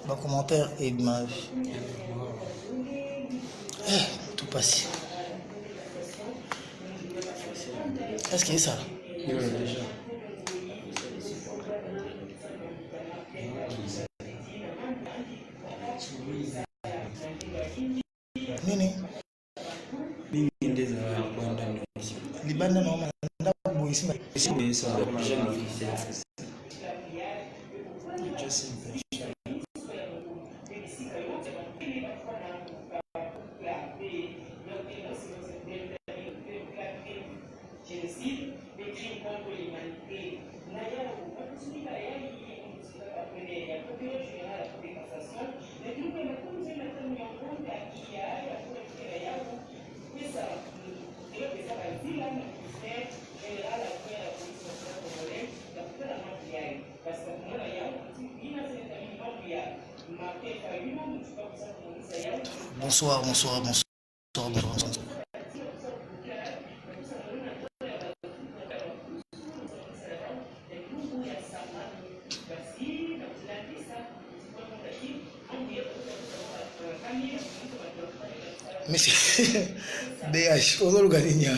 Bon commentaire et image. Tout passé. Est-ce qu'il y a ça? Déjà. Nini? Libanda na manda boisima. Bonsoir, bonsoir, bonsoir, bonsoir, bonsoir. Monsieur BH, on a le gagné.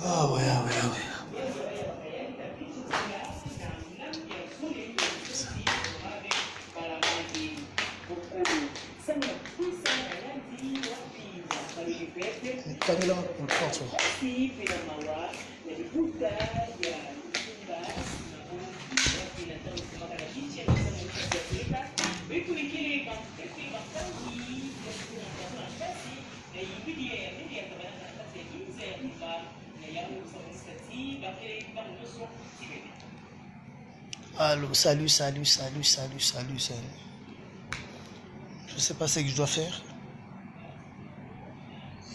Ah ouais, ah ouais, ah ouais. Camila, on le porte. Allô, salut, salut, salut, salut, salut, salut. Je sais pas ce que je dois faire.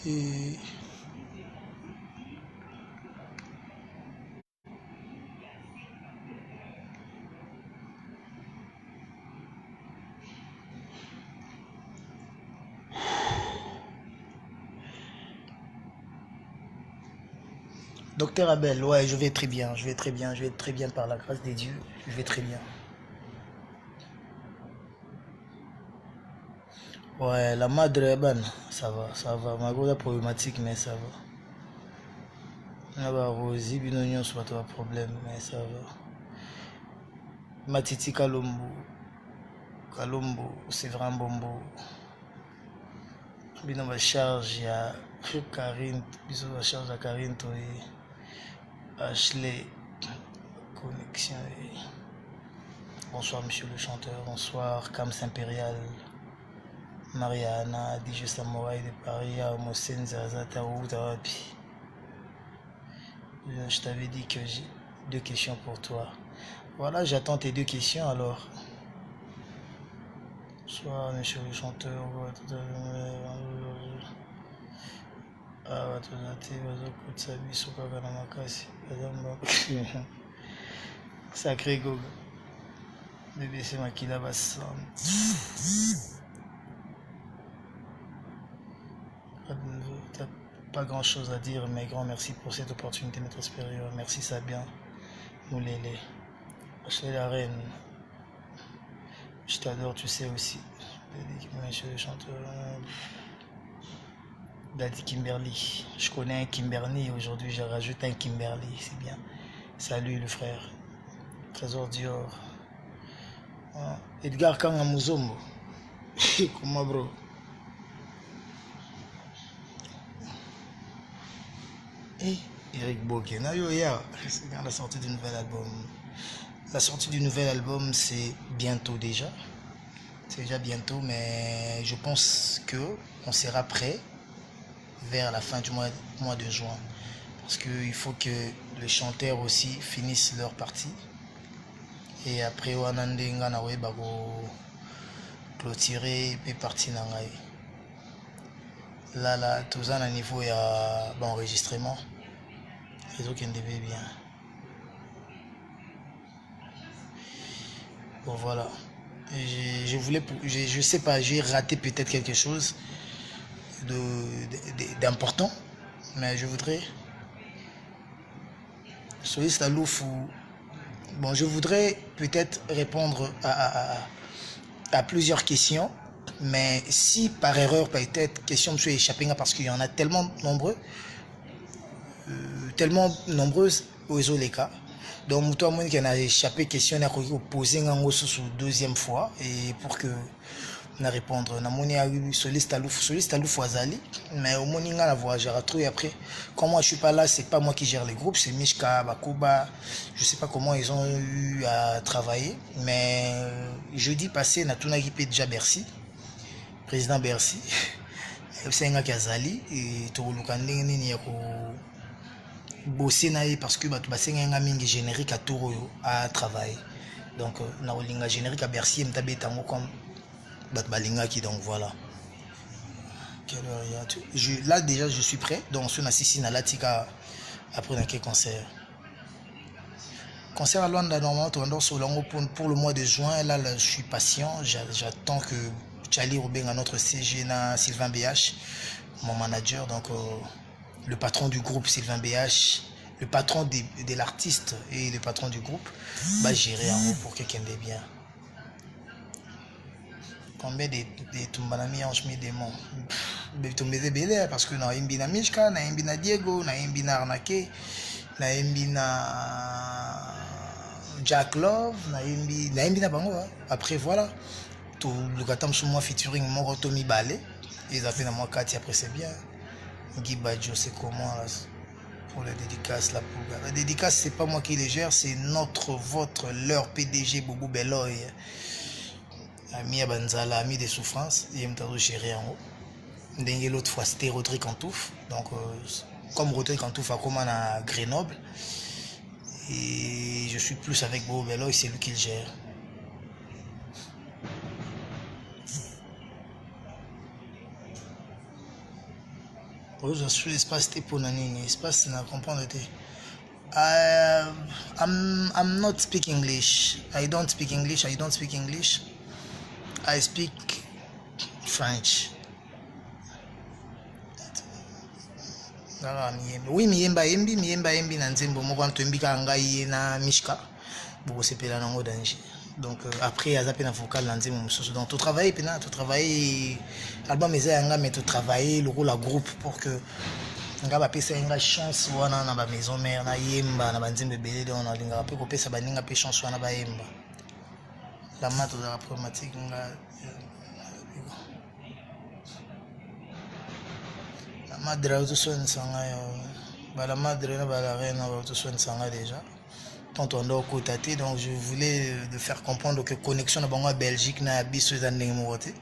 Et... Docteur Abel, ouais, je vais très bien, je vais très bien, je vais très bien par la grâce des dieux, je vais très bien. Ouais, la madre est bonne, ça va, ma grosse problématique, mais ça va. Ah bah, Rosie, binonion, soit pas de problème, mais ça va. Matiti Kalombo, c'est vraiment bon. Bino va charge, il y a Karine, bisous va charge à Karine, toi, Ashley, connexion. Bonsoir, monsieur le chanteur, bonsoir, Cams Impérial. Mariana, DJ Samouraï de Paris, Mosen Zazata Oudawapi. Je t'avais dit que j'ai 2 questions pour toi. Voilà, j'attends tes 2 questions alors. Bonsoir, monsieur le chanteur. Sacré Gogo. BBC Makila Bassan. Pas grand chose à dire, mais grand merci pour cette opportunité, maître supérieur. Merci Sabien, Moulélé. Je la reine. Je t'adore, tu sais aussi. Monsieur le chanteur. Daddy Kimberly. Je connais un Kimberly. Aujourd'hui, j'ai rajouté un Kimberly. C'est bien. Salut le frère. Trésor Dior. Edgar Kangamuzombo. Comment bro? Eric Boké, c'est quand la sortie du nouvel album. La sortie du nouvel album, c'est bientôt déjà. C'est déjà bientôt, mais je pense que on sera prêt vers la fin du mois de juin. Parce qu'il faut que les chanteurs aussi finissent leur partie. Et après, on a clôturer et partie nangai. Là, tout ça, à niveau d'enregistrement. Et donc, il devait bien. Bon, voilà. Je sais pas, j'ai raté peut-être quelque chose d'important, mais je voudrais. Soliste Alouf, bon, je voudrais peut-être répondre à plusieurs questions, mais si par erreur, peut-être, question me soit échappée parce qu'il y en a tellement nombreuses aux les cas. Donc, toi, moi, qui en a échappé, question, n'a posé un sous deuxième fois, et pour que na répondre na moni a eu soliste alouf Azali, mais au moni nga la voix j'ai retrouvé après. Quand moi je suis pas là, c'est pas moi qui gère les groupes, c'est Mishka Bakuba. Je sais pas comment ils ont eu à travailler, mais jeudi passé na tuna équipe déjà Bercy, président Bercy. C'est un Azali et tout le monde ni ya ko bosser na parce que batu basenga nga mingi générique à tout à travailler. Donc na olinga générique à Bercy mtabe tango comme Balingaki, donc voilà. Là déjà je suis prêt, donc sur Nassisi Nalatika après dans quel concert. Concert à Luanda normalement pour le mois de juin, là je suis patient, j'attends que Charlie Robin à notre CG na Sylvain BH, mon manager, donc le patron du groupe Sylvain BH, le patron de l'artiste et le patron du groupe, va gérer en haut pour quelqu'un de bien. Combien de Tumbanami en chemin des monts Tumbeze Bélé parce que na imbi na Mishka, na imbi na Diego, na imbi na Arnaque, na imbi na Jack Love, na imbi na Bango. Après voilà, tout le gatam sur moi featuring Moro Tommy Balé, ils appellent à moi Kati, après c'est bien. Guy Badjo, c'est comment là pour la dédicace là pour la dédicace, c'est pas moi qui les gère, c'est leur PDG Bobo Beloy. Ami à Banzala, ami des souffrances, il me t'a géré en haut. Dengue l'autre fois c'était Rodrigue Cantouf, donc comme Rodrigue Cantouf a comme à Grenoble, et je suis plus avec Bobo Bello et c'est lui qui le gère. Je suis l'espace pour Nani, l'espace n'a comprendre. I'm not speak English. I don't speak English. I speak French. Oui, miyemba yembi na nzembo moko ntombika ngai na Mishka. Bon, c'est pela nango danger. Donc après azape na vocal na nzembo mususu. Donc tu travailles album ezanga mais tu travailler le rôle à groupe pour que nga ba pesa nga chance wana na ba maison mère na yemba na banzembe belé donc na linga pe ko pesa baninga pe chance wana ba yemba. La mato de la problématique la madre autosoigne sanga la madre na la reine autosoigne sanga déjà tant on doit côté donc je voulais de faire comprendre que connexion na bango Belgique na biso za ndenge mokote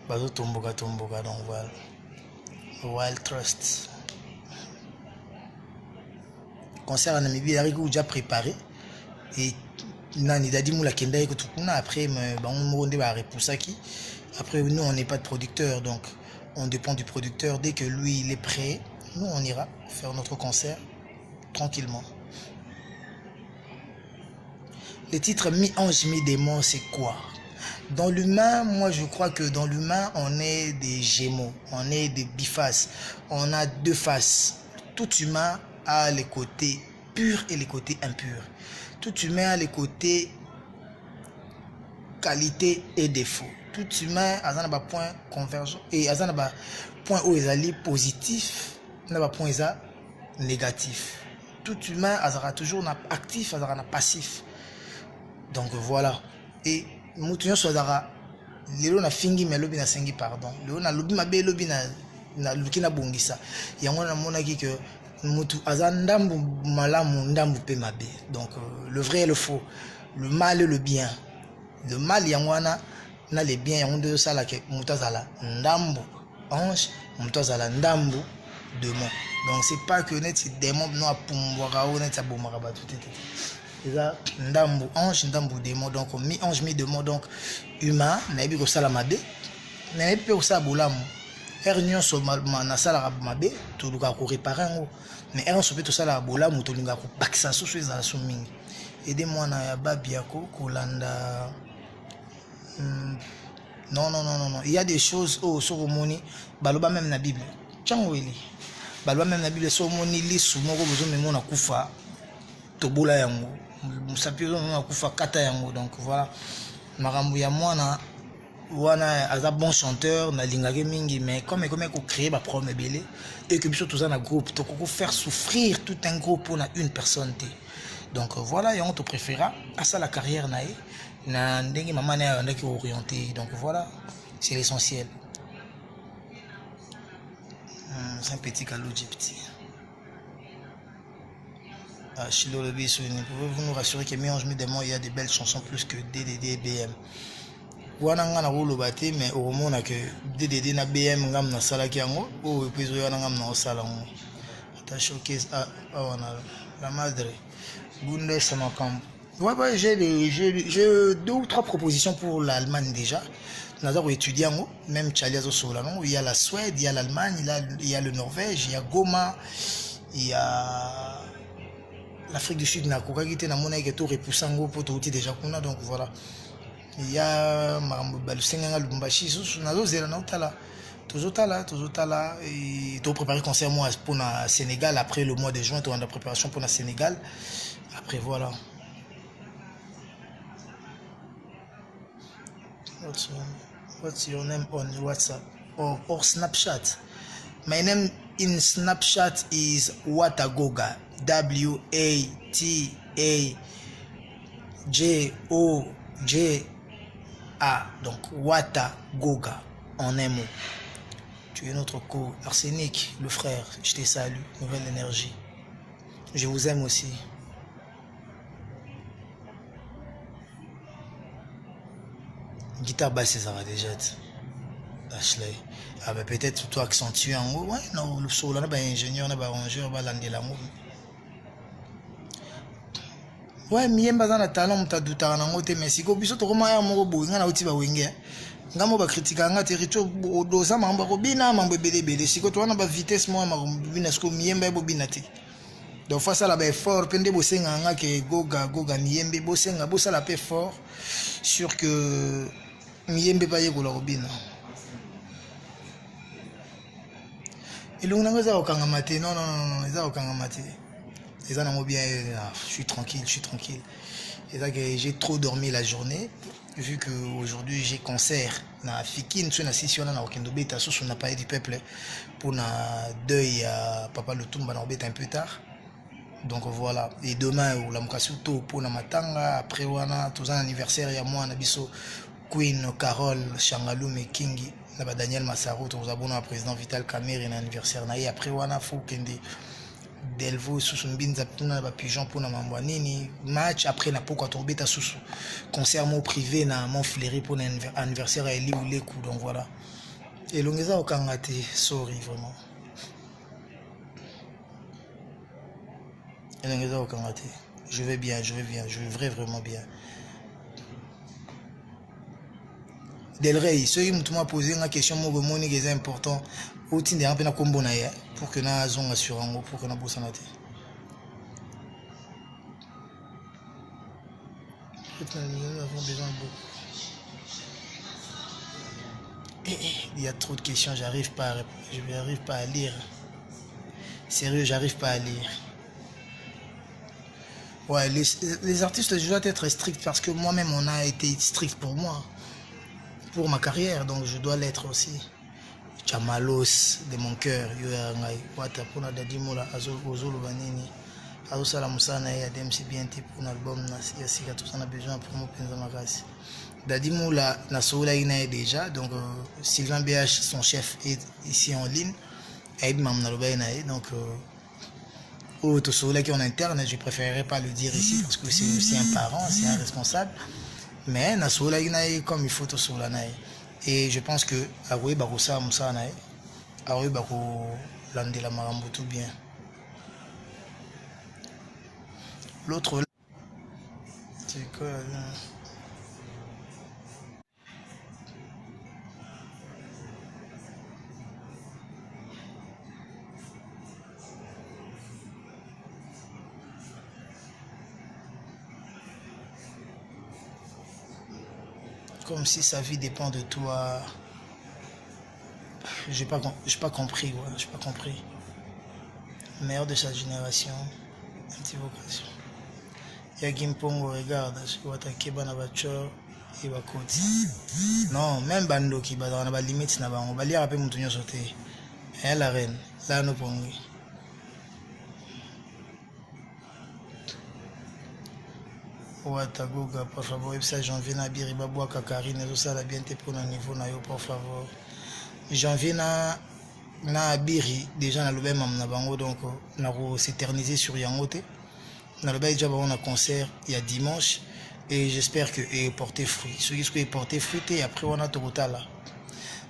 bazo tomboka donc voilà Wild Trust concert en Namibie il a déjà préparé et nani dadi moula kenda eko tukuna après bango monde ba repoussaki après nous on n'est pas de producteur donc on dépend du producteur dès que lui il est prêt nous on ira faire notre concert tranquillement. Le titre mi-ange mi-démon c'est quoi? Dans l'humain, moi je crois que dans l'humain on est des gémeaux, on est des bifaces, on a deux faces. Tout humain a les côtés purs et les côtés impurs. Tout humain a les côtés qualité et défaut. Tout humain a un point convergent et a un point où il est positif, un point négatif. Tout humain a toujours un actif, un passif. Donc voilà. Et mutuyo sodara lelo na fingi melobi na sengi pardon. Lelo na lobi mabe lobi na lukina bongisa. Yango na monaki que mutu aza ndambu malamu ndambu pe mabe. Donc le vrai et le faux, le mal et le bien. Le mal yangwana na le bien yango de sala ke mutu azala ndambu ange, mutu azala ndambu démon. Donc c'est pas que net démon no apumbwaka o net abomaka batu tete. Eza ndambu ange ndambu démon. Donc mi ange mi démon, donc humain na yebi ko sala mabe na yebi pe ko sala bolamu. Er nyonso na sala mabe to luka ko réparer ngo, mais er nyonso pe to sala bolamu to linga ko bakisa susu ezala so mingi. Aider moi na ya babi yako kolanda. Non, il y a des choses au soromoni baloba même na Bible. Tchango eli baloba même na Bible soromoni lisu moko bozo memo na kufa tobola yango musapiro na kufa kata yango. Donc voilà, makambo ya mwana wana aza bon chanteur na lingake mingi, mais comme ko créer ba problème belé et que biso tous en groupe to ko faire souffrir tout un groupe pour une personne té. Donc voilà, et on te préférera à ça la carrière nae na ndenge maman na ndaki orienté. Donc voilà, c'est l'essentiel. C'est un petit calou petit. Chilo le bis, pouvez-vous nous rassurer que Méange me demande il y a des belles chansons plus que DDD BM. Wana nga na wolo baté, mais au moment na que DDD na BM ngam na sala ki yango o puis wana ngam na sala ngo. Ta showcase wana la madre. Bundes Samakam. Ouais, j'ai 2 ou 3 propositions pour l'Allemagne déjà. Nous avons étudié, même Tchaliazo Solano. Il y a la Suède, il y a l'Allemagne, il y a le Norvège, il y a Goma, il y a l'Afrique du Sud. Il y a tout repoussant pour tout déjà. Donc voilà. Il y a Marambo Lubumbashi, toujours là. Et tu préparer concert moi pour le Sénégal après le mois de juin. Tu as la préparation pour le Sénégal. Après voilà. What's your name on WhatsApp or Snapchat? My name in Snapchat is Watagoga. WATAGOGA. Donc Watagoga en un mot. Tu es notre co. Arsenic, le frère, je te salue. Nouvelle énergie. Je vous aime aussi. Guitare basse, ça va déjà. Ashley. Ah bah peut-être toi accentué en haut. Ouais, non, le solo, on a un ingénieur, on a un arrangeur, on a l'amour. Ouais, miemba za na talent mutadutaka nango te, mais siko biso tokoma ya moko boye nga na uti ba wenge. Nga mo ba critique nga territoire doza mambo ko bina mambo ebele siko to wana ba vitesse mo mambo bina siko miemba ebo bina te. Donc face à la effort pende bosenga nga ke goga miembe bosenga bosala pe fort sur que miembe ba yeko la robina. Et l'on a za okanga mate non za okanga mate. Les gens bien, je suis tranquille. Et là, j'ai trop dormi la journée, vu qu'aujourd'hui j'ai concert. Na Fikine, sur la session, on a Okendobeta, sur on a parlé du peuple pour na deuil à Papa Lutumba, on a un peu tard. Donc voilà. Et demain, on a Mukasuto pour na Matanga. Après, on a tout un anniversaire. Il y a moi, Nabiso, Queen, Carole, Shangalou, et Kingi. Là, Daniel Massaro, on a un président Vital Kamer, un anniversaire. Et après, on a Foukende. Delvo sous mbinza puna ba pigeon puna mambo nini match après na poko torbeta sous concert mon privé na mon fleury pour anniversaire à Eli ou les coups. Donc voilà, et longeza okangate sorry vraiment, et longeza okangate je vais vraiment bien. Del Rey, ceux qui m'ont posé une question, moi, moni qui est important, au titre d'un peu na combo na ya, pour que na zone assurant, pour que na bosse na té. Nous avons besoin de beaucoup. Il y a trop de questions, j'arrive pas à lire. Sérieux, j'arrive pas à lire. Ouais, les artistes, je dois être strict parce que moi-même, on a été strict pour moi. Pour ma carrière, donc je dois l'être aussi. Chamalos de mon cœur, yoyangai wata pona dadimola azolo banini azosala musana ya DMC bien pour l'album na sika tout ça on a besoin pour mon penza makasi dadimola na sola ina déjà. Donc Sylvain BH son chef est ici en ligne aide mam na loba ina donc ou tout cela qui est en interne, je préférerais pas le dire ici parce que c'est aussi un parent, c'est un responsable. Mais na cela comme il faut tout cela. Et je pense que Aroui Baroussa Moussa Nae, Aroui Barou Landela Marambo tout bien. L'autre, c'est quoi? Comme si sa vie dépend de toi. J'ai pas compris, ouais, j'ai pas compris. Meilleur de sa génération, anti-vocation. Yagim Pongo, regarde, je vois ta kebana bachor et bakoti. Non, même bando qui va dans la limite, n'a pas, on va lire après mon tonneau sauté. Et la reine, là, nous pongo. Ouatagoga, por favor, et ça, janvier, Nabiri, Baboua, Kakarine, et tout ça, la bien pour le niveau, Nayo, por favor. Janvier, na Abiri, déjà, na l'obé, mam, na bango, donc, na s'éterniser sur Yangote. Na l'obé, déjà, on a concert, il y a dimanche, et j'espère que et porter fruit. Ce qui est porté fruit, et après, on a tout là.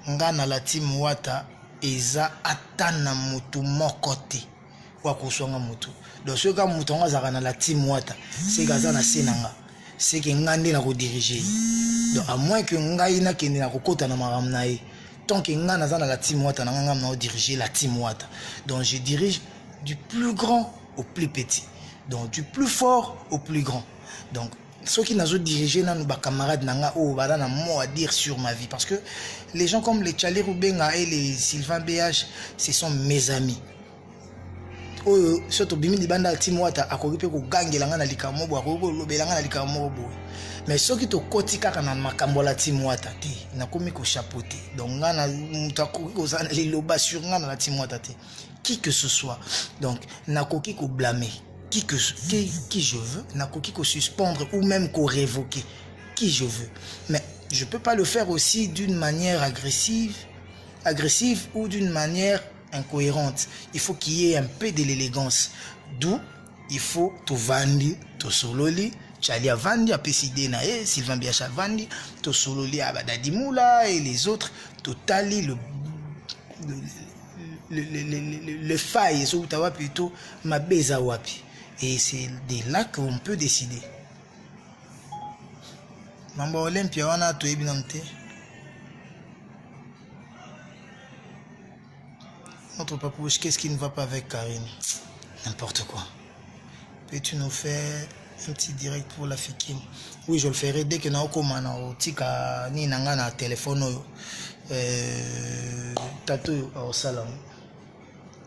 Nga na la team Wata, eza atana mutu mokote. Wakosonga mutu. Donc ce gars mutonga zaka na la team Wata, c'est gaza na senanga. C'est que ngande na ko diriger. Donc à moins que ngai na kende na ko kota na maram na e. Tant que nga na za na la team Wata na ngam na diriger la team Wata. Donc je dirige du plus grand au plus petit. Donc du plus fort au plus grand. Donc ceux qui nous ont dirigé, nos camarades, n'ont un mot à dire sur ma vie. Parce que les gens comme les Tchali Rubenga et les Sylvain BH, ce sont mes amis. Surtout, Bimi Libanda Timwata, à côté de Gangi, la Likamobo, à côté de Likamobo. Mais ceux qui te kotika kana makambola Timwata, na komi ko chapeauté. Donc, ngana mutako ko zana les loba sur ngana la Timwata, qui que ce soit. Donc, na koki ko blâmer. Qui je veux, n'a qu'au suspendre ou même qu'au révoquer, qui je veux. Mais je ne peux pas le faire aussi d'une manière agressive ou d'une manière incohérente. Il faut qu'il y ait un peu de l'élégance. D'où il faut tout vandi, tout sololi, Chalia Vandi, Apeside Nae, Sylvain Biacha Vandi, tout sololi Abadadimoula et les autres, totali le faille, c'est plutôt ma beza wapi. Et c'est de là qu'on peut décider. Mamba Olympia, on a tout ébinanté. Notre papouche, qu'est-ce qui ne va pas avec Karine? N'importe quoi. Peux-tu nous faire un petit direct pour la Fikim? Oui, je le ferai dès que nous avons tika ni nanga na téléphone. Tatou au salon.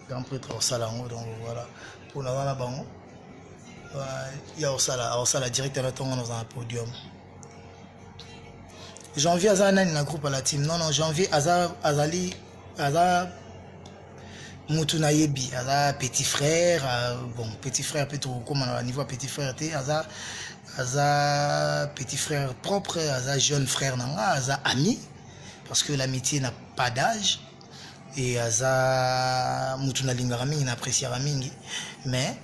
Grand prêtre au salon. Donc voilà. Pour nous avoir bango. Il y a aussi la directeur dans un podium. Janvier Azana na groupe à la team. Non, janvier Azali Moutunayebi, Aza petit frère, bon petit frère plutôt comme à niveau petit frère Aza petit frère propre, Aza jeune frère nanga, Aza ami parce que l'amitié n'a pas d'âge et Aza Moutunalinga mingi n'apprécie mingi mais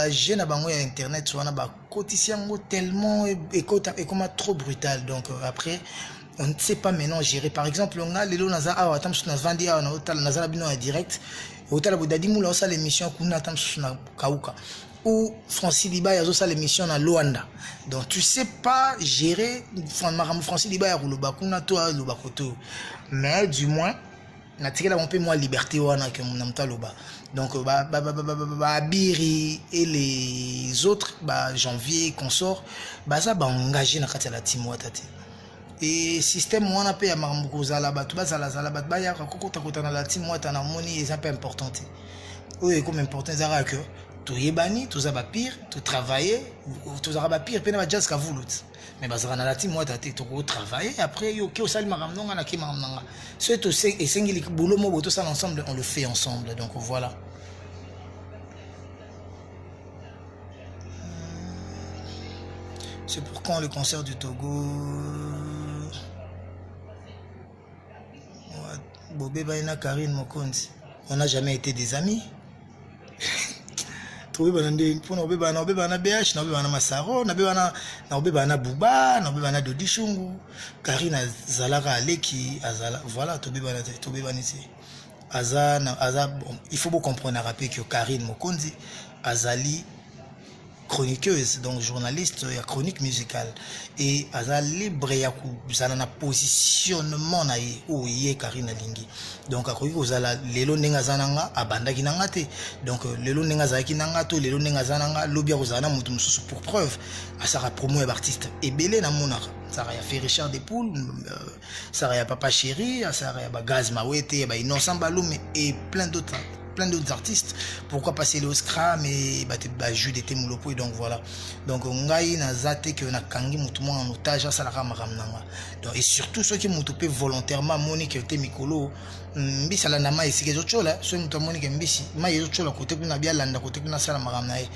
j'ai na bango internet soit na ba quotidien tellement et comme trop brutal donc après on ne sait pas maintenant gérer. Par exemple on a les lots naza ah attends sur nas vandi ah on a naza bino en direct hôtel Boudadi moula ça l'émission kuna attends sur na kauka ou Francis Liba yazo ça l'émission na Luanda donc tu sais pas gérer Francis Liba ya rouloba kuna toi loba koto mais du moins na tiré un peu moins liberté wana que mon amta loba donc Biri et les autres janvier consort ça engagé na kati la team Watati et système wana pe ya makambuko la batu bazala bat ba ya kokota kota na la team Wata na moni est un peu important oui comme important zara que tout yebani tout ça ba pire tout travailler tout ça ba pire pe na jazz ka voulot mais bazara na la team Watati to travailler après yo ke osali makamnonga na ki makamnanga c'est tout c'est et sengili boulot mo tout ça ensemble on le fait ensemble donc voilà. C'est pour quand le concert du Togo? Bobé Baina Karine Mokonzi. On n'a jamais été des amis. tobebana nde mpona obebana na BH, na obebana Masaro, na obebana Bouba, na obebana Dodi Shungu, Karine azalaka aleki azala, voilà, tobebana te. Bon, il faut beaucoup comprendre rappeler que Karine Mokonzi azali chroniqueuse, donc journaliste, il y a chronique musicale et azali libre ya kuzala na positionnement na ye ou ye Karine Lingi, donc akoki kozala lelo ndenge azananga abandaki nanga te, donc lelo ndenge azalaki nanga to lelo ndenge azananga lobi kozala na mutu mususu, pour preuve asaka promo ya artiste ebele na monaka Sarah ya fait Richard Depoule, Sarah ya Papa Chéri, Sarah ya Gaz Mawete, ya Innocent Baloum et plein d'autres artistes. Pourquoi passer le Scram et Jude et Moulopo, et donc voilà. Donc ngai na zate que na kangi mutumo en otage ça la ramnanga. Donc et surtout ceux qui mutopé volontairement monique te mikolo mbisa la nama esike zochola, ceux muto monique mbisi ma yochola côté kuna bia landa côté kuna sala maramna e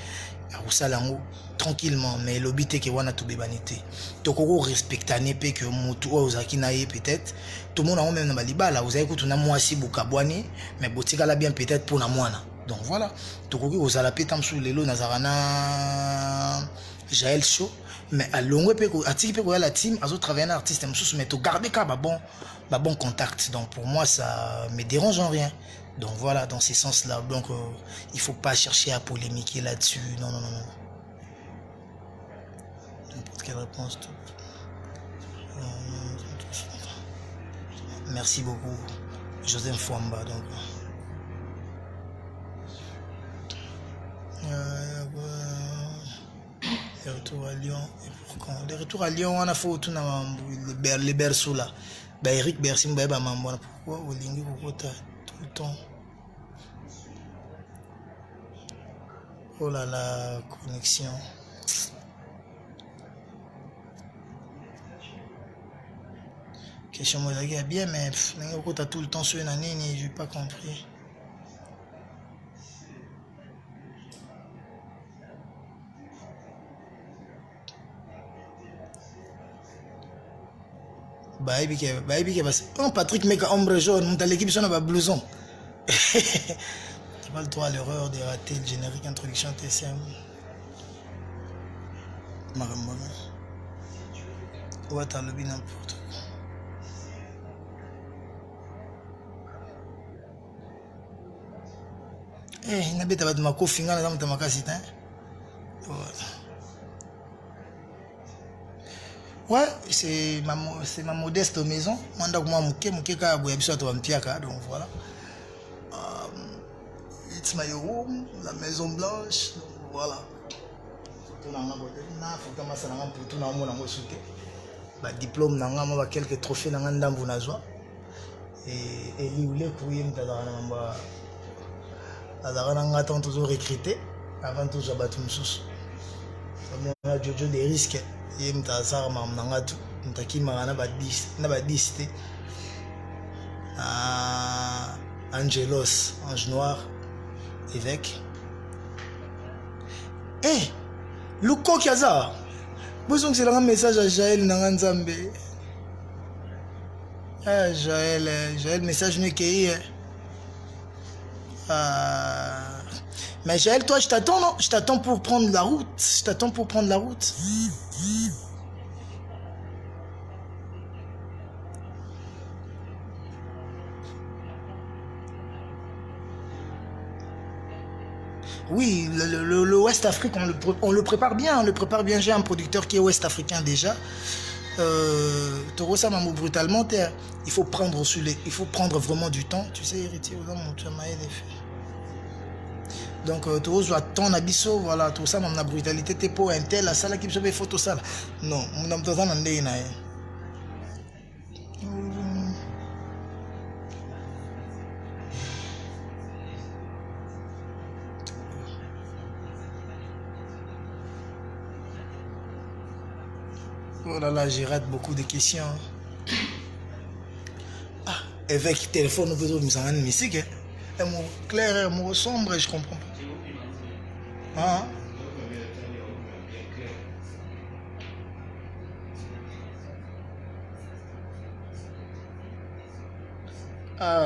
akusalango tranquillement, mais l'obité que wana to bebanité tokoko respectane pe que mutu o uzaki na ye peut-être tout le monde a même na balibala vous avez kutuna mwasi bukabwani mais botika la bien peut-être pour na mwana, donc voilà tokoki ozala pe tamsu lelo nazarana Jaël Show mais à longue pe ko atiki pe ko la team azo travailler un artiste mususu mais to garder ka bon contact, donc pour moi ça me dérange en rien. Donc voilà, dans ces sens-là. Donc il faut pas chercher à polémiquer là-dessus. Non. N'importe quelle réponse. Merci beaucoup, Joseph Fouamba. Donc. Les retours à Lyon. Et pour quand les retours à Lyon, on a fait tout les berceaux là. Eric Bersim, pourquoi Olingi tout le temps. Oh là là, connexion. Question moi bien, mais tu as tout le temps sur une année, je n'ai pas compris. Patrick Meka ombre jaune, l'équipe sur un blouson. Tu pas le droit à l'erreur de rater le générique introduction TCM. Marambana. Ouais, t'as lobby n'importe quoi. Il n'a pas de ma cofinga dans ma casite. Ouais, c'est ma modeste maison. Manda kuma muke ka boya biso to ampiaka, donc voilà. It's my room, la maison blanche, donc voilà. Photo nanga bote na photo masala ngam photo na mona ngo souté. Ba diplôme nanga ma quelques trophées nanga ndambu nazwa. Et liule kuye mtala na mba azara nga tant toujours recruté avant tout jabatu msusu. On a Jojo des risques. Et mtazara mamnanga tu mtaki magana ba 10 na ba 10 te. Angelos, Ange Noir, évêque. Le coq yaza. Besoin que c'est un message à Jaël Nanganzambe. Jaël, message n'est qu'il mais Jaël, toi, je t'attends, non? Je t'attends pour prendre la route. Oui, le West Afrique, on le prépare bien. J'ai un producteur qui est West africain déjà. Torosa Mamou brutalement, il faut prendre vraiment du temps. Tu sais, héritier, donc Toros va ton abisso, voilà, tout ça, ma brutalité, t'es pour un tel, la salle qui se fait photo ça. Non, mon âme t'en a oh là là, j'ai raté beaucoup de questions. Avec téléphone, on peut trouver ça en musique. Un mot clair, un mot sombre, je comprends pas.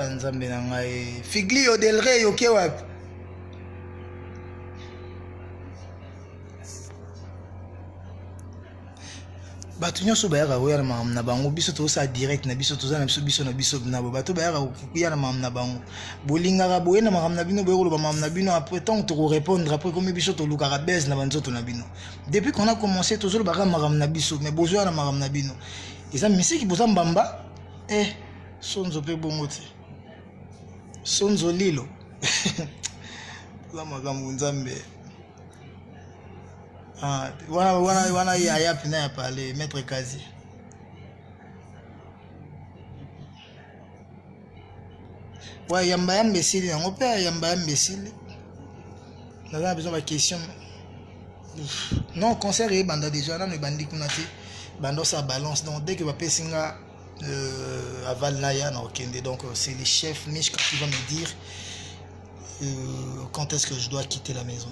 Nzambe na ngai. Figlio del Rey, ok, ouais. bato nyonso bayaka koya na makambo na bango biso tozosala direct na biso toza na biso na bato bayaka koya na makambo na bango bolingaka boye na makambo na bino boye koloba makambo na bino après tant tokorépondre après komi biso tolukaka base na banzoto na bino depuis qu'on a commencé tozolobaka makambo na biso mais bozoya na makambo na bino eza misiki boza mbamba sonzo mpe bongo te sonzo lilo za makambo nzambe wana yaya pina ya parler maître Kazi ouais yamba yamba esili yango mpe yamba yamba esili naza besoin ba question non concert ebanda déjà nano ebandi kuna te bando sa balance donc dès que bapesi nga aval naya na okende donc c'est le chef Mishka qui va me dire quand est-ce que je dois quitter la maison.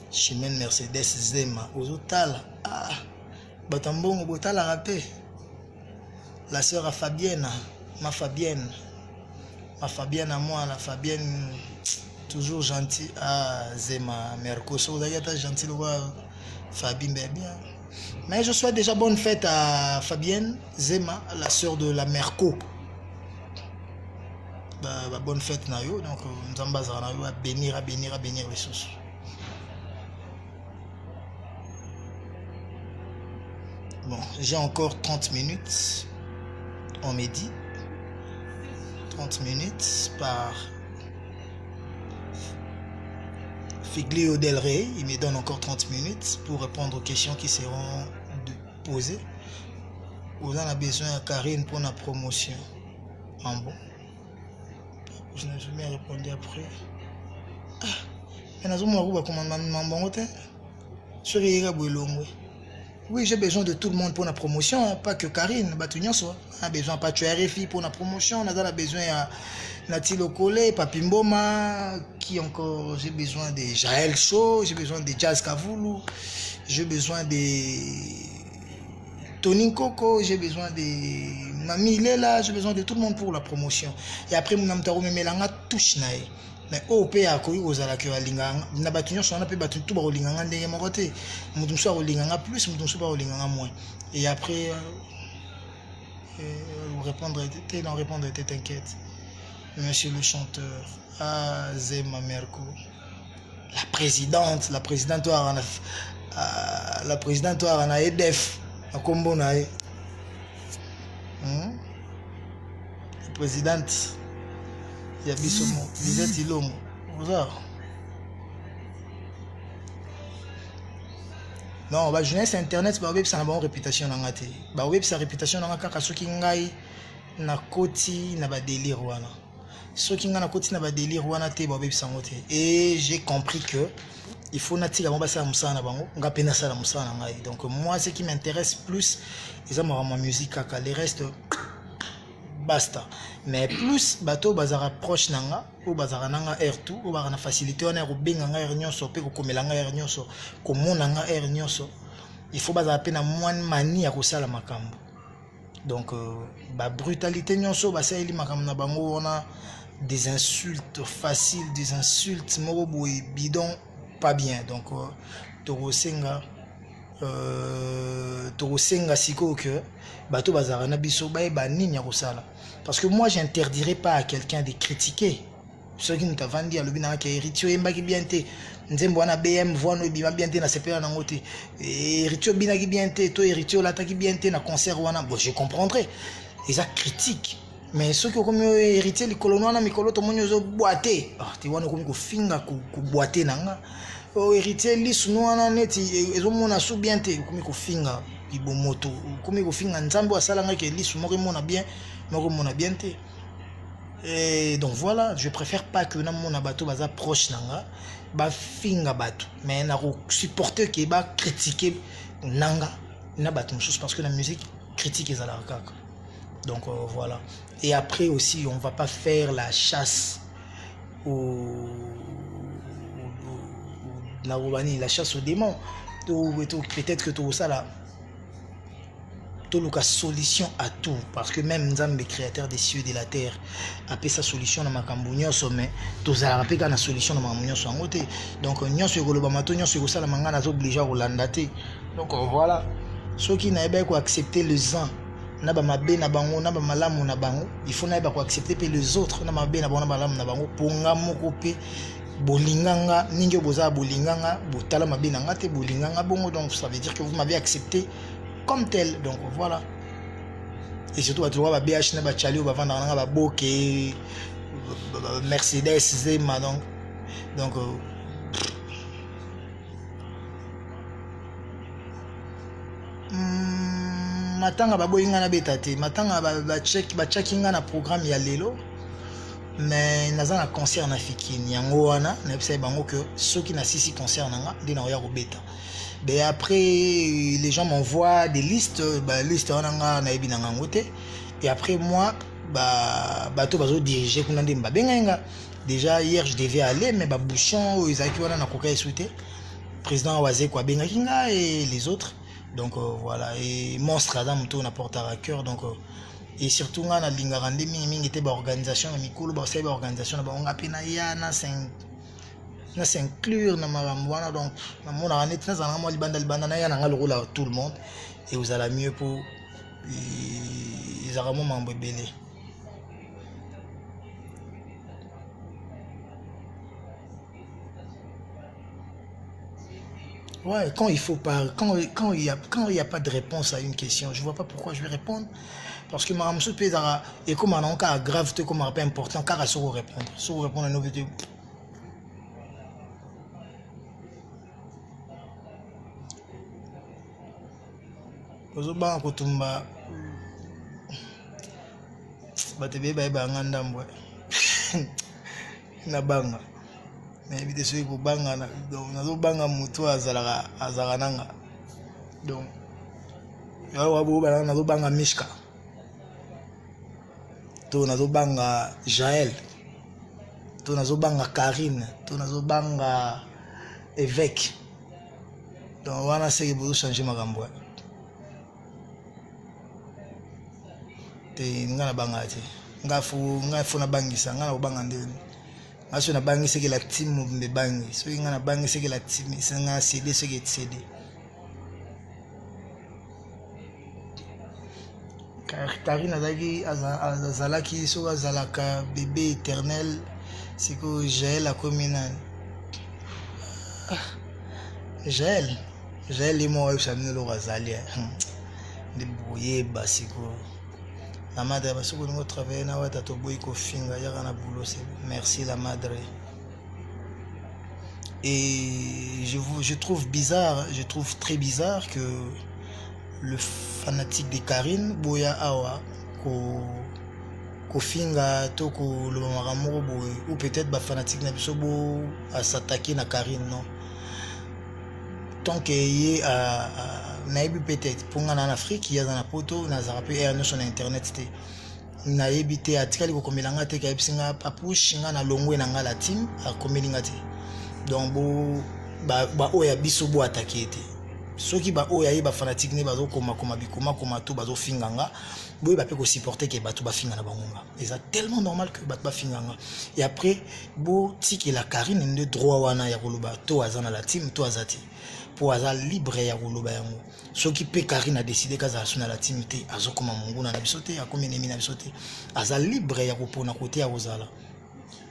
Chimène Mercedes Zema Ozotala Batambongo Botala rappé la sœur à Fabienne ma Fabienne à moi la Fabienne toujours gentille Zema Mercoso d'ailleurs gentil le voir Fabienne bien mais je souhaite déjà bonne fête à Fabienne Zema la sœur de la Merco. Bonne fête na yo donc nzamba za na yo à bénir les sous. Bon, j'ai encore 30 minutes. On me dit 30 minutes par Figlio Del Rey, il me donne encore 30 minutes pour répondre aux questions qui seront posées. On a besoin de Karine pour la promotion. En bon. Je n'ai jamais répondu après. Oui, j'ai besoin de tout le monde pour la promotion, hein, pas que Karine. On a besoin pas de RFI pour la promotion. On a besoin de Natilo Kole, Papimboma, qui encore. J'ai besoin de Jaël Show, j'ai besoin de Jazz Kavoulou, j'ai besoin de Tony Coco, j'ai besoin de Mami Lela, j'ai besoin de tout le monde pour la promotion. Et après, mon amtaro me melanga touche nae. Mais au pays à quoi aux ala que alinganga, na batunyo so na pe batu tout ba olinganga ndenge moko te. Mutu so olinganga plus, mutu so ba olinganga moins. Et après répondre était t'inquiète. Monsieur le chanteur, Zema Merco. La présidente a EDF. La présidente Yabisomo, Lisette Ilomo. Non, bah jeunesse internet, bah web ça a une bonne réputation dans la télé. Bah web sa réputation dans la kaka soki ngai na koti na ba délire wana. Soki ngai na koti na ba délire wana te bah web ça ngote. Et j'ai compris que il faut natika bon ça musana bango nga pena ça la musana ngai. Donc moi ce qui m'intéresse plus c'est ma musique kaka les restes basta. Mais plus bateau bazara proche nanga ou bazara nanga air tout ou bazara facilité on est au benga nga air nyonso pe ko komelanga air nyonso ko monanga air nyonso il faut bazara pe na moins manie à kosala makambo. Donc ba brutalité nyonso ba sa eli makambo na bango on a des insultes faciles, des insultes moko boy bidon pas bien. Donc tokosenga siko que bateau bazara na biso ba ba nini ya kosala. Parce que moi, j'interdirais pas à quelqu'un de critiquer. Ceux qui nous ont vendu à l'obéna qui Eritio Emba qui bien té, Nzembo na BM voit no bima bien té na CPA na ngote. Eritio bina qui bien té, to Eritio lata qui bien té na concert wana. Bon, je comprendrais. Ils a critique. Mais ceux qui ont comme héritier les colons na mikolo to monyo zo boité. Ah, ti wana comme ko finga ko boité nanga. O héritier lisu no wana neti ezo mona sou bien té comme ko finga ibomoto. Comme ko finga nzambo asala nga ke lisu moko mona bien. Et donc voilà, je préfère pas que mon abato baza proche nanga ba finga bato mais na supporter qui ba critiquer nanga na bato chose parce que la musique critique les alarkaka. Donc voilà. Et après aussi on va pas faire la chasse la chasse aux démons. Peut-être que tout ça là toluka solution à tout parce que même Nzambe créateur des cieux et de la terre appelle sa solution na makambo nyonso mais tozala pe kana solution na makambo nyonso yango te donc nyonso ekoloba mato nyonso ekosala mangana zo obligé kolanda te donc voilà ceux qui n'aiment pas accepter le zan na ba mabe na bango na ba malamu na bango il faut na ba accepter pe les autres na mabe na bango na malamu na bango ponga moko pe bolinganga ninge boza bolinganga botala mabe na ngate bolinganga bongo donc ça veut dire que vous m'avez accepté comme tel donc voilà et surtout tu vois ba BH na ba chali ou ba vanda nga ba boke Mercedes Zema donc matanga baboyinga na beta te matanga ba checkinga na programme ya lelo mais naza na concert na fikini yango wana na pesa bango que ceux qui na sisi concert nanga dina oya ko beta mais après les gens m'envoient des listes liste wana na yebi nanga ngote et après moi bato bazo diriger kuna ndimba benga déjà hier je devais aller mais ba bouchon ezaki wana na koka esouté président Wazé kwa benga kinga et les autres donc voilà et monstre adam to na porte à cœur donc et surtout nga na lingaka nde mingi te ba organisation na mikolo ba ba organisation na bango pe na ya na s'inclure na makambo wana donc na mona net na zana mo libanda na ya na ngalokola tout le monde et vous allez mieux pour ils auront mambo belé. Ouais, quand il faut pas, quand il y a pas de réponse à une question, je vois pas pourquoi je vais répondre. Parce que ma monsieur Pédara, et comme on a un cas grave, comme un peu important, car à se répondre. Se répondre à nos vidéos. Ozoba kotumba. Batebe ba nganda mbwe. Na banga. Mais évitez ceux qui banga donc nazo banga mutu azala nanga donc yawa bo bana nazo banga Mishka to nazo banga Jaël to nazo banga Karine to nazo banga évêque donc wana c'est que vous changer makambo te ngana banga te ngafu na bangisa ngana banga ndeni aso na bangi c'est que la team me bangi so inga na bangi c'est que la team c'est nga CD c'est que CD Karine azaki azalaki so azalaka bébé éternel c'est que Jaël a commune Jaël est mort ça ne le razali de brouiller basiko la madre parce que nous travaillons na wata to boy ko finga ya kana boulot c'est merci la madre et je trouve bizarre je trouve très bizarre que le fanatique de Karine boya awa ko finga to ko le maramoro boy ou peut-être ba fanatique na biso bo à s'attaquer na Karine non tant que y a naibi peut-être pour en Afrique il y a dans la poto na zarape et sur internet c'était naibi te atikali ko komelanga te ka epsinga papush nga na longwe na ngala team a komelinga te donc ba oya biso bo attaquer te soki ba oya ba fanatique ne bazo koma to bazo finganga boy ba pe ko supporter ke bato ba finga na bangonga et ça tellement normal que bato ba finganga et après bo tiki la Karine ne droit wana ya koloba to azana la team to azati pour azal libre ya koloba yango soki pe Karine a décidé kaza suna la team te azokoma monguna na bisote ya komene mina bisote azal libre ya kopona côté ya ozala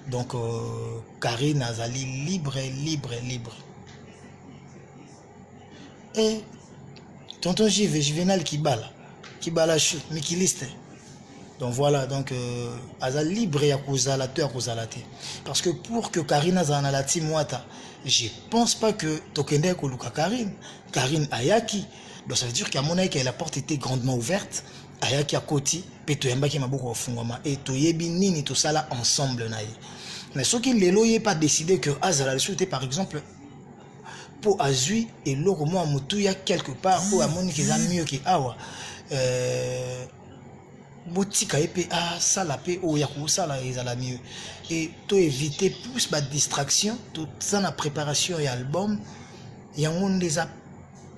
donc Karine azali libre et tonton Juvenal Kibala chute Mikiliste donc voilà donc azal libre ya kozala to ya kozala te parce que pour que Karine azana la team wata je pense pas que tokende ko luka Karine ayaki donc ça veut dire qu'à mon avis que la porte était grandement ouverte ayaki akoti pe to yambaki maboko ofungama et to yebi nini to sala ensemble na ye mais ce qui lelo yé pas décidé que azala le par exemple pour azui et loko mo mutuya quelque part ou amoni que ça mieux que awa boutique épée ça la paix ou yakou ça là ils la mieux et to éviter plus ma distraction tout ça la préparation et album il y a un des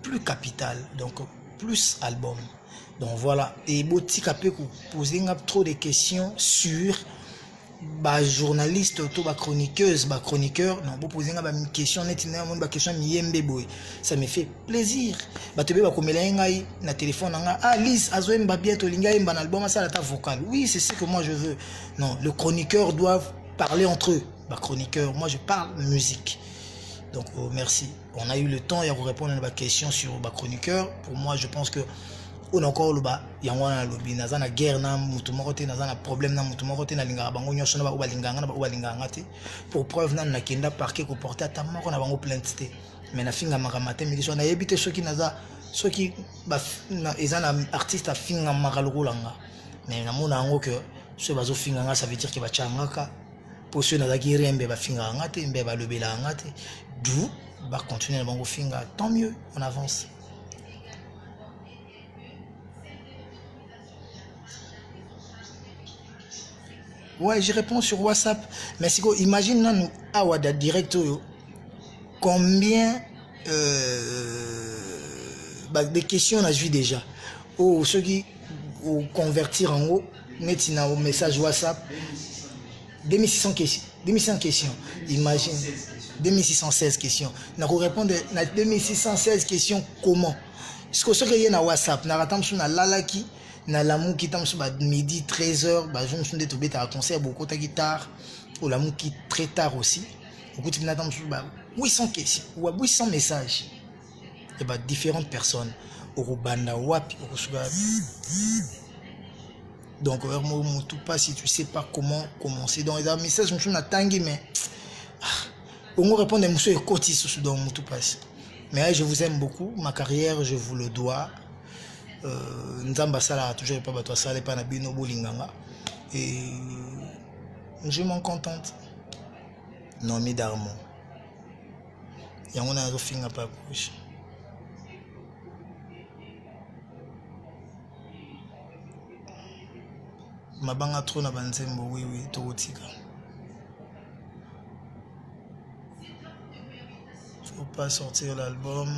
plus capital donc plus album. Donc voilà, et botika peut poser trop de questions sur ba journaliste ou ba chroniqueuse, ba chroniqueur, non, vous posez une question net ba question miyembe boy. Ça me fait plaisir. Ba tebe ba komela ngai na téléphone nga, ah Lise azoemba bientôt linga emba na album ça la ta vocale. Oui, c'est ce que moi je veux. Non, le chroniqueur doit parler entre eux. Ba chroniqueur, moi je parle musique. Donc merci. On a eu le temps de vous répondre à la question sur ba chroniqueur. Pour moi, je pense que on a encore le bas, il y a un lobby, na zana guerre na mutu morote na zana problème na mutu morote na linga bango nyosho na ba linganga na ba linganga te. Pour preuve na kenda parquet ko porter ata moko na bango plainte te. Mais na finga makamate mi so na yebite soki naza soki ba na ezana artiste a finga makalulanga. Mais na mona ngo que so bazo finga nga ça veut dire que ba changaka pour ceux na zaki rembe ba finga nga te mbe ba lobela nga te. D'où ba continuer na bango finga, tant mieux, on avance. Ouais, je réponds sur WhatsApp. Mais si vous imaginez, nous, à direct, combien de questions on a vu déjà. Ou ceux qui convertir en haut, mettre un message WhatsApp. 2600 questions. 2600 questions. Imagine. 2616 questions. Nous répondre à 2616 questions comment? Parce que ce qu'il y a dans WhatsApp, nous avons na lalaki. Na l'amour qui tombe sur midi 13h, je me suis dit que un concert beaucoup tard ou l'amour qui très tard aussi. Beaucoup de gens sur 800 questions ou 800 messages et différentes personnes au banda wapi donc tout pas si tu sais pas comment commencer donc les messages je me suis attendu mais on répond des monsieur et côté sur donc tout passe mais je vous aime beaucoup ma carrière je vous le dois. Nzamba sala toujours pas bato sala pas na bino bolinganga et je m'en contente non mi darmo yango na zo finga pas couche mabanga trop na banzembo oui tokotika faut pas sortir l'album.